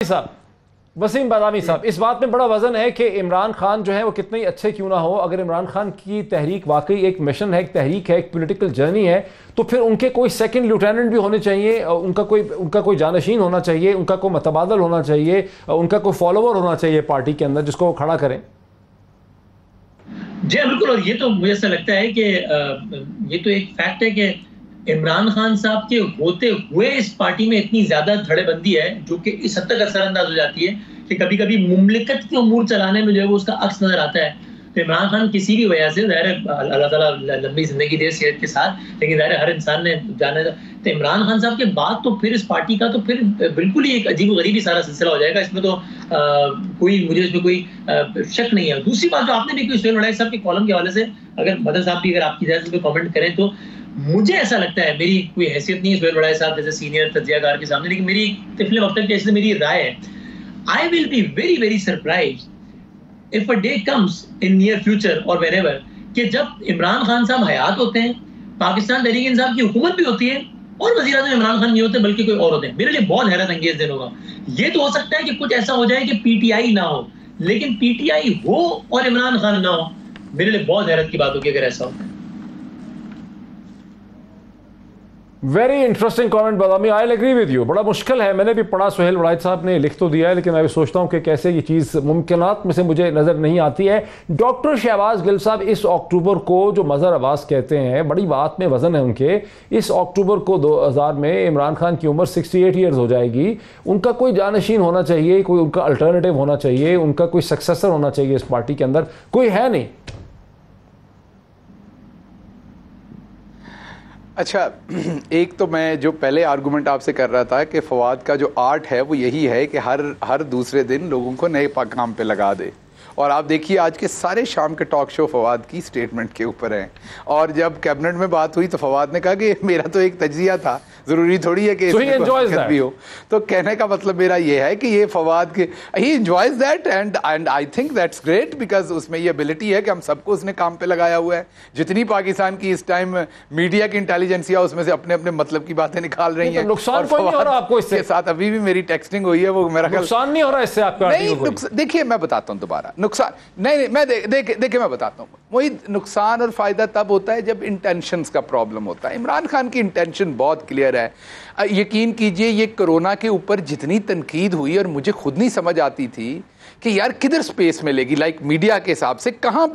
साहब, वसीम बादामी साहब, इस बात में बड़ा वजन है कि इमरान खान जो है वो कितने ही अच्छे क्यों ना हो, अगर इमरान खान की तहरीक वाकई एक मिशन है, एक तहरीक है, एक पॉलिटिकल जर्नी है, तो फिर उनके कोई सेकंड लेफ्टिनेंट भी होने चाहिए, उनका कोई जानशीन होना चाहिए, उनका कोई मतबादल होना चाहिए, उनका कोई फॉलोवर होना चाहिए पार्टी के अंदर जिसको वो खड़ा करें। जी बिल्कुल, और ये तो मुझे ऐसा लगता है कि ये तो एक फैक्ट है कि इमरान खान साहब के होते हुए इस पार्टी में इतनी ज्यादा धड़ेबंदी है जो कि इस हद तक असरअंदाज हो जाती है कि कभी कभी मुमलिकत के उमूर चलाने में जो है वो उसका अक्स नजर आता है। तो इमरान खान किसी भी वजह से, ज़ाहिर है अल्लाह ताला लंबी जिंदगी दे सेहत के साथ, लेकिन ज़ाहिर है हर इंसान ने जाना, तो इमरान खान साहब के बाद तो फिर इस पार्टी का तो फिर बिल्कुल ही एक अजीब गरीब ही सारा सिलसिला हो जाएगा। इसमें तो मुझे इसमें कोई शक नहीं है। दूसरी बात जो आपने भी सुहेल वड़ाई साहब के कॉलम के हवाले से, अगर मदन साहब भी अगर आपकी इजाजत में कमेंट करें, तो मुझे ऐसा लगता है, मेरी कोई हैसियत नहीं है सुहेल वड़ाई साहब जैसे सीनियर तज्जियाकार के सामने, लेकिन मेरी तिफले वक्त के ऐसे मेरी राय है, I will be very very surprised if a day comes in near future or wherever कि जब इमरान खान साहब हयात होते हैं, पाकिस्तान तहरीक इंसाफ की हुकूमत भी होती है और वज़ीर आज़म इमरान खान नहीं होते बल्कि कोई और होते हैं, मेरे लिए बहुत हैरत अंगेज दिन होगा। ये तो हो सकता है कि कुछ ऐसा हो जाए कि पीटीआई ना हो, लेकिन पीटीआई हो और इमरान खान ना हो, मेरे लिए बहुत हैरत की बात होगी अगर ऐसा होता है। Very interesting comment Badami, I agree with you. बड़ा मुश्किल है, मैंने भी पढ़ा, सुहेल वड़ाई साहब ने लिख तो दिया है, लेकिन मैं भी सोचता हूँ कि कैसे ये चीज़ मुमकिनात में से मुझे नज़र नहीं आती है। डॉक्टर शहबाज गिल साहब इस अक्टूबर को, जो मज़हर अब्बास कहते हैं, बड़ी बात में वज़न है उनके, इस अक्टूबर को 2000 में इमरान खान की उम्र 68 ईयर्स हो जाएगी। उनका कोई जानशीन होना चाहिए, कोई उनका अल्टरनेटिव होना चाहिए, उनका कोई सक्सेसर होना चाहिए इस पार्टी के अंदर, कोई है नहीं। अच्छा, एक तो मैं जो पहले आर्गूमेंट आपसे कर रहा था कि फवाद का जो आर्ट है वो यही है कि हर दूसरे दिन लोगों को नए काम पे लगा दे, और आप देखिए आज के सारे शाम के टॉक शो फवाद की स्टेटमेंट के ऊपर हैं। और जब कैबिनेट में बात हुई तो फवाद ने कहा कि मेरा तो एक तजिया था, ज़रूरी थोड़ी है कि इसमें भी हो। तो कहने का मतलब मेरा ये है कि ये फवाद के ही enjoys that and I think that's great, because उसमें ये एबिलिटी है कि हम सबको उसने काम पे लगाया हुआ है। जितनी पाकिस्तान की इस टाइम मीडिया की इंटेलिजेंसिया उसमें से अपने अपने मतलब की बातें निकाल रही हैं। नुकसान कोई नहीं हो रहा आपको इससे? साथ अभी भी मेरी टेक्सटिंग हुई है, वो मेरा नुकसान नहीं हो रहा इससे आपका? नहीं, देखिए मैं बताता हूँ दोबारा, नुकसान नहीं, मैं देखिए मैं बताता हूँ, वही नुकसान और फायदा तब होता है जब इंटेंशंस का प्रॉब्लम होता है। इमरान खान की इंटेंशन बहुत क्लियर है। यकीन कीजिए ये कोरोना के ऊपर जितनी तनकीद हुई, और मुझे खुद नहीं समझ आती थी कि यार किधर स्पेस मिलेगी, लाइक मीडिया के हिसाब से कहाँ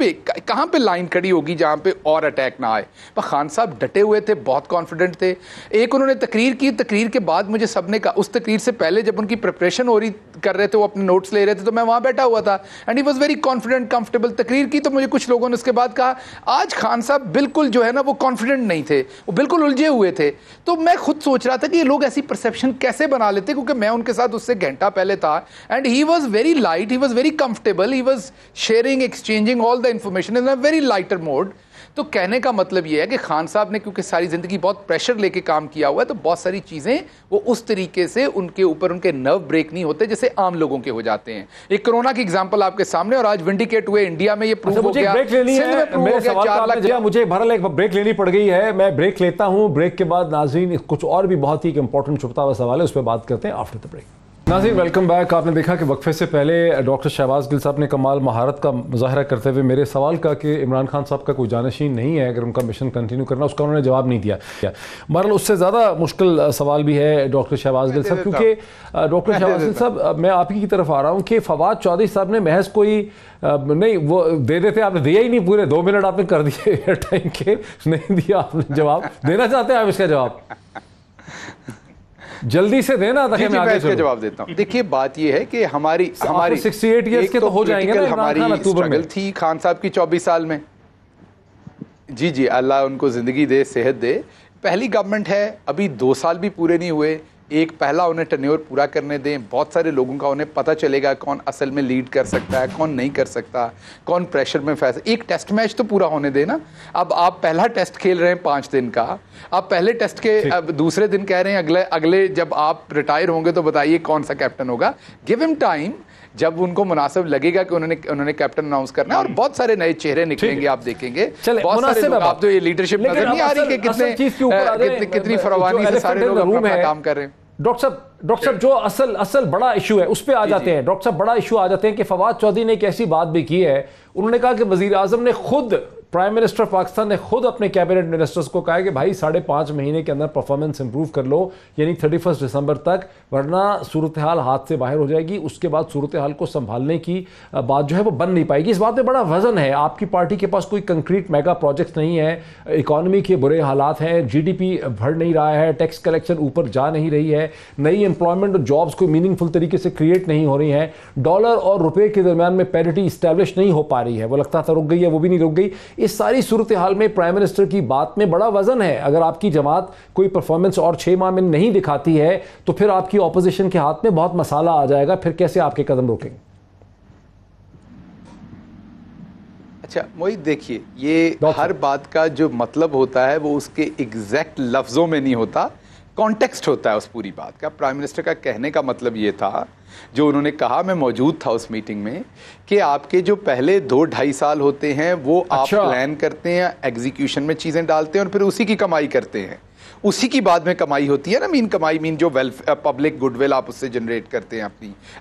पे लाइन खड़ी होगी जहाँ पे और अटैक ना आए। पर खान साहब डटे हुए थे, बहुत कॉन्फिडेंट थे। एक उन्होंने तकरीर की, तकरीर के बाद मुझे सबने कहा, उस तकरीर से पहले जब उनकी प्रिपरेशन हो रही कर रहे थे, वो अपने नोट्स ले रहे थे, तो मैं वहाँ बैठा हुआ था and he was very confident, comfortable. तकरीर की तो मुझे कुछ लोगों ने उसके बाद कहा आज खान साहब बिल्कुल जो है ना वो कॉन्फिडेंट नहीं थे, वो बिल्कुल उलझे हुए थे। तो मैं खुद सोच रहा था कि ये लोग ऐसी परसेप्शन कैसे बना लेते, क्योंकि मैं उनके साथ उससे घंटा पहले था and he was very light, he was very comfortable, he was sharing, exchanging all the information in a very lighter mode। तो कहने का मतलब ये है कि खान साहब ने क्योंकि सारी जिंदगी बहुत प्रेशर लेके काम किया हुआ है, तो बहुत सारी चीजें वो उस तरीके से उनके ऊपर उनके नर्व ब्रेक नहीं होते जैसे आम लोगों के हो जाते हैं। एक कोरोना की एग्जांपल आपके सामने, और आज विंडिकेट हुए इंडिया में ये प्रूव हो गया। मुझे बहरहाल एक ब्रेक लेनी पड़ गई है, मैं ब्रेक लेता हूं। ब्रेक के बाद नाज़रीन कुछ और भी बहुत ही इंपॉर्टेंट छुपता हुआ सवाल है, उस पर बात करते हैं आफ्टर द ब्रेक। नाज़रीन वेलकम बैक। आपने देखा कि वक्फे से पहले डॉक्टर शहबाज गिल साहब ने कमाल महारत का मुजाहरा करते हुए मेरे सवाल का कि इमरान खान साहब का कोई जानशीन नहीं है अगर उनका मिशन कंटिन्यू करना, उसका उन्होंने जवाब नहीं दिया। बहरहाल उससे ज़्यादा मुश्किल सवाल भी है डॉक्टर शहबाज गिल साहब, क्योंकि डॉक्टर शहबाज गिल साहब, मैं आप ही की तरफ आ रहा हूँ कि फवाद चौधरी साहब ने महज कोई नहीं वो दे देते, आपने दिया ही नहीं, पूरे 2 मिनट आपने कर दिए एयर टाइम के, नहीं दिया आपने जवाब। देना चाहते हैं आप इसका जवाब? जल्दी से देना ताकि मैं आगे इसका जवाब देता हूं। देखिए बात ये है कि हमारी 68 ईयर्स के तो हो जाएंगे ना, हमारी स्ट्रगल थी खान साहब की 24 साल में। जी अल्लाह उनको जिंदगी दे, सेहत दे। पहली गवर्नमेंट है, अभी 2 साल भी पूरे नहीं हुए, एक पहला उन्हें टर्न्योर पूरा करने दें। बहुत सारे लोगों का उन्हें पता चलेगा कौन असल में लीड कर सकता है, कौन नहीं कर सकता, कौन प्रेशर में फंसा। एक टेस्ट मैच तो पूरा होने देना। अब आप पहला टेस्ट खेल रहे हैं 5 दिन का, आप पहले टेस्ट के अब दूसरे दिन कह रहे हैं अगले जब आप रिटायर होंगे तो बताइए कौन सा कैप्टन होगा। गिव हिम टाइम, जब उनको मुनासिब लगेगा कि उन्होंने कैप्टन अनाउंस करना है, और बहुत सारे नए चेहरे निकलेंगे, आप देखेंगे। बहुत सारे लोग, आप जो ये लीडरशिप नजर नहीं आ रही कि कितनी फरवानी से सारे लोग अपना काम कर रहे हैं। डॉक्टर साहब जो असल बड़ा इशू है उस पे आ जाते हैं। डॉक्टर साहब बड़ा इशू आ जाते हैं कि फवाद चौधरी ने एक ऐसी बात भी की है, उन्होंने कहा कि वजीर आजम ने खुद, प्राइम मिनिस्टर पाकिस्तान ने खुद अपने कैबिनेट मिनिस्टर्स को कहा कि भाई 5.5 महीने के अंदर परफॉर्मेंस इंप्रूव कर लो, यानी 31 दिसंबर तक, वरना सूरत हाल हाथ से बाहर हो जाएगी। उसके बाद सूरत हाल को संभालने की बात जो है वो बन नहीं पाएगी। इस बात में बड़ा वजन है। आपकी पार्टी के पास कोई कंक्रीट मेगा प्रोजेक्ट नहीं है, इकॉनमी के बुरे हालात हैं, GDP बढ़ नहीं रहा है, टैक्स कलेक्शन ऊपर जा नहीं रही है, नई एम्प्लॉयमेंट और जॉब्स कोई मीनिंगफुल तरीके से क्रिएट नहीं हो रही हैं, डॉलर और रुपये के दरमियान में पैरिटी इस्टेब्लिश नहीं हो पा रही है, वो लगता था रुक गई है, वो भी नहीं रुक गई। इस सारी सूरत हाल में प्राइम मिनिस्टर की बात में बड़ा वजन है। अगर आपकी जमात कोई परफॉर्मेंस और 6 माह में नहीं दिखाती है तो फिर आपकी ऑपोजिशन के हाथ में बहुत मसाला आ जाएगा, फिर कैसे आपके कदम रोकेंगे? अच्छा मोहित, देखिए ये हर बात का जो मतलब होता है वो उसके एग्जैक्ट लफ्जों में नहीं होता, कॉन्टेक्स्ट होता है उस पूरी बात का। प्राइम मिनिस्टर का कहने का मतलब ये था, जो उन्होंने कहा, मैं मौजूद था उस मीटिंग में, कि आपके जो पहले 2-2.5 साल होते हैं वो आप प्लान करते हैं, एग्जीक्यूशन में चीज़ें डालते हैं और फिर उसी की कमाई करते हैं। उसी की बाद में कमाई होती है ना, कमाई जो पब्लिक गुडविल आप उससे जनरेट करते हैं,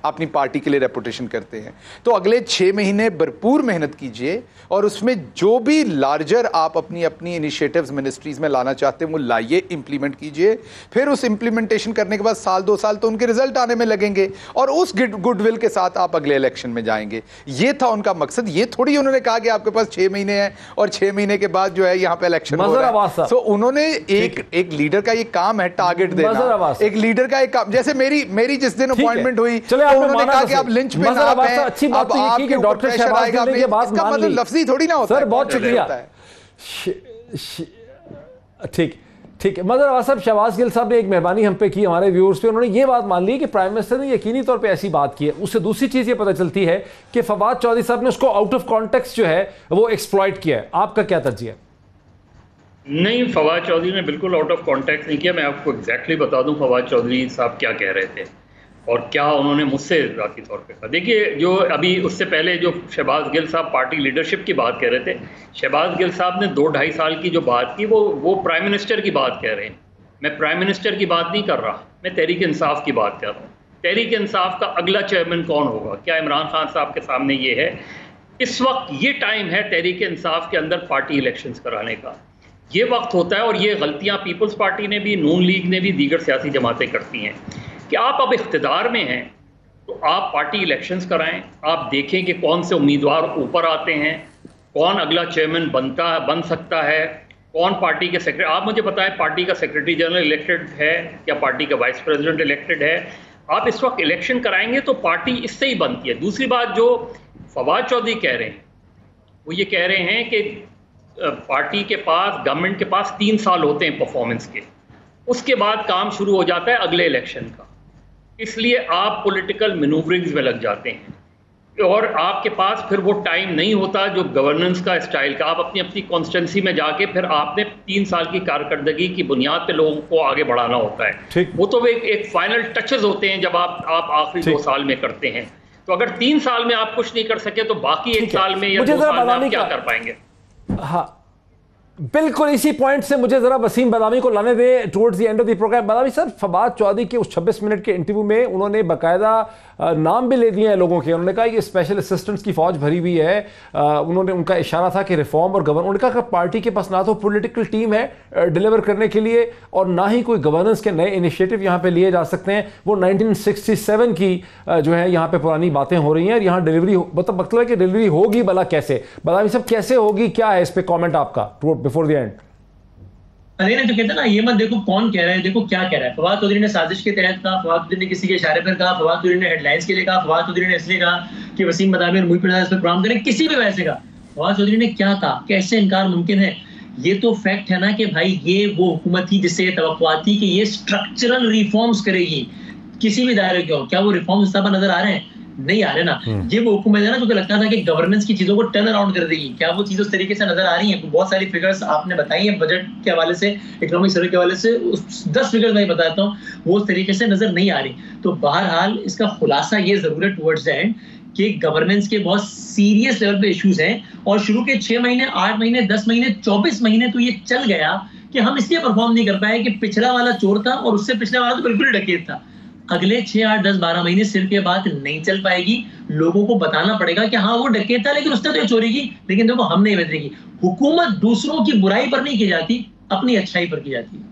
अपनी पार्टी के लिए रेपुटेशन करते हैं। तो अगले 6 महीने भरपूर मेहनत कीजिए और उसमें जो भी लार्जर आप अपनी इनिशिएटिव्स मिनिस्ट्रीज में लाना चाहते हैं वो लाइए, इंप्लीमेंट कीजिए। फिर उस इंप्लीमेंटेशन करने के बाद 1-2 साल तो उनके रिजल्ट आने में लगेंगे और उस गुडविल के साथ आप अगले इलेक्शन में जाएंगे। ये था उनका मकसद। ये थोड़ी उन्होंने कहा कि आपके पास 6 महीने हैं और 6 महीने के बाद जो है यहाँ पे इलेक्शन हो रहा है। तो उन्होंने एक लीडर का ये काम है टारगेट देना, एक लीडर का एक काम। जैसे मेरी जिस दिन अपॉइंटमेंट हुई तो उन्होंने कहा कि आप लिंच पे ना आए, अब आपके डॉक्टर शहबाज गिल ने इसका मतलब लफ्जी थोड़ी ना होता है। सर बहुत शुक्रिया, ठीक है। मगर आवाज साहब, शहबाज गिल साहब ने एक मेहरबानी हम पे की, हमारे व्यूअर्स पे। उन्होंने ये बात मान ली कि प्राइम मिनिस्टर ने यकीनी तौर पे ऐसी बात की है। उससे दूसरी चीज ये पता चलती है कि फवाद चौधरी साहब ने उसको आउट ऑफ कॉन्टेक्स्ट जो है वो एक्सप्लॉइट किया है। आपका क्या तरजीह है? नहीं, फवाद चौधरी ने बिल्कुल आउट ऑफ कॉन्टेक्स्ट नहीं किया। मैं आपको एग्जैक्टली बता दूं फवाद चौधरी साहब क्या कह रहे थे और क्या उन्होंने मुझसे ज़ाती तौर पे कहा। देखिए, जो अभी उससे पहले जो शहबाज गिल साहब पार्टी लीडरशिप की बात कह रहे थे, शहबाज गिल साहब ने 2-2.5 साल की जो बात की वो प्राइम मिनिस्टर की बात कह रहे हैं। मैं प्राइम मिनिस्टर की बात नहीं कर रहा, मैं तहरीक इंसाफ की बात कर रहा हूँ। तहरीक इंसाफ का अगला चेयरमैन कौन होगा? क्या इमरान खान साहब के सामने ये है? इस वक्त ये टाइम है तहरीक इंसाफ के अंदर पार्टी इलेक्शंस कराने का। ये वक्त होता है और ये गलतियां पीपल्स पार्टी ने भी, नून लीग ने भी, दीगर सियासी जमातें करती हैं कि आप अब इख्तिदार में हैं तो आप पार्टी इलेक्शंस कराएं, आप देखें कि कौन से उम्मीदवार ऊपर आते हैं, कौन अगला चेयरमैन बन सकता है, कौन पार्टी के सेक्रेटरी। आप मुझे बताएं, पार्टी का सेक्रेटरी जनरल इलेक्टेड है या पार्टी का वाइस प्रेसिडेंट इलेक्टेड है? आप इस वक्त इलेक्शन कराएंगे तो पार्टी इससे ही बनती है। दूसरी बात जो फवाद चौधरी कह रहे हैं, वो ये कह रहे हैं कि पार्टी के पास, गवर्नमेंट के पास 3 साल होते हैं परफॉर्मेंस के, उसके बाद काम शुरू हो जाता है अगले इलेक्शन का। इसलिए आप पॉलिटिकल मैनूवरिंग्स में लग जाते हैं और आपके पास फिर वो टाइम नहीं होता जो गवर्नेंस का, स्टाइल का। आप अपनी कॉन्स्टिट्यूंसी में जाके फिर आपने 3 साल की कारकर्दगी की बुनियाद पे लोगों को आगे बढ़ाना होता है। वो तो एक फाइनल टचेस होते हैं जब आप आखिरी 2 साल में करते हैं। तो अगर 3 साल में आप कुछ नहीं कर सके तो बाकी 1 साल में या 2 साल में आप क्या कर पाएंगे? हाँ, बिल्कुल इसी पॉइंट से मुझे जरा वसीम बदामी को लाने दें towards the end of the programme. Badami sir, Fawad Chaudhry के उस 26 मिनट के इंटरव्यू में उन्होंने बाकायदा नाम भी ले दिए हैं लोगों के। उन्होंने कहा कि स्पेशल असिस्टेंट्स की फौज भरी हुई है। उन्होंने उनका इशारा था कि रिफॉर्म और गवर्न, उन्होंने कहा कि पार्टी के पास ना तो पॉलिटिकल टीम है डिलीवर करने के लिए और ना ही कोई गवर्नेंस के नए इनिशिएटिव यहाँ पे लिए जा सकते हैं। वो 1967 की जो है यहाँ पे पुरानी बातें हो रही हैं और यहाँ डिलीवरी मतलब है कि डिलीवरी होगी भला कैसे? बदामी साहब, कैसे होगी, क्या है इस पर कॉमेंट आपका बिफोर द एंड? अरे नहीं, तो कहते ना, ये मत देखो कौन कह रहा है, देखो क्या कह रहा है। फवाद चौधरी ने साजिश के तहत कहा, फवाद चौधरी ने किसी के इशारे पर कहा, फवाद चौधरी ने हेडलाइंस के लिए कहा, फवाद चौधरी ने इसलिए कहा कि वसीम बदामी और मुहिब इस पर प्रोग्राम करें, किसी भी वजह से कहा। फवाद चौधरी ने क्या कहा, कैसे इनकार मुमकिन है? ये तो फैक्ट है ना कि भाई ये वो हुकूमत थी जिससे तवक्कुआ थी कि ये स्ट्रक्चरल रिफॉर्म्स करेगी किसी भी दायरे के हो। क्या वो रिफॉर्म्स नजर आ रहे हैं? नहीं आ रहे ना। ये वो हुकूमत है ना जो लगता था कि गवर्नेंस की चीजों को टर्न अराउंड कर देगी। क्या वो चीज उस तरीके से नजर आ रही है? बहुत सारी फिगर्स आपने बताई हैं बजट के हवाले से, इकोनॉमिक सर्वे के हवाले से, 10 फिगर्स मैं बताता हूँ, वो उस तरीके से नजर नहीं आ रही। तो बहरहाल इसका खुलासा ये जरूर है टुवर्ड्स द एंड कि गवर्नेंस के बहुत सीरियस लेवल पे इश्यूज हैं और शुरू के 6 महीने, 8 महीने, 10 महीने, 24 महीने तो ये चल गया कि हम इसलिए परफॉर्म नहीं कर पाए कि पिछला वाला चोर था और उससे पिछला वाला तो बिल्कुल डकैत था। अगले 6, 8, 10, 12 महीने सिर्फ ये बात नहीं चल पाएगी। लोगों को बताना पड़ेगा कि हाँ वो डकैत था लेकिन उसने तो चोरी की, लेकिन देखो हम नहीं बदलेगी। हुकूमत दूसरों की बुराई पर नहीं की जाती, अपनी अच्छाई पर की जाती है।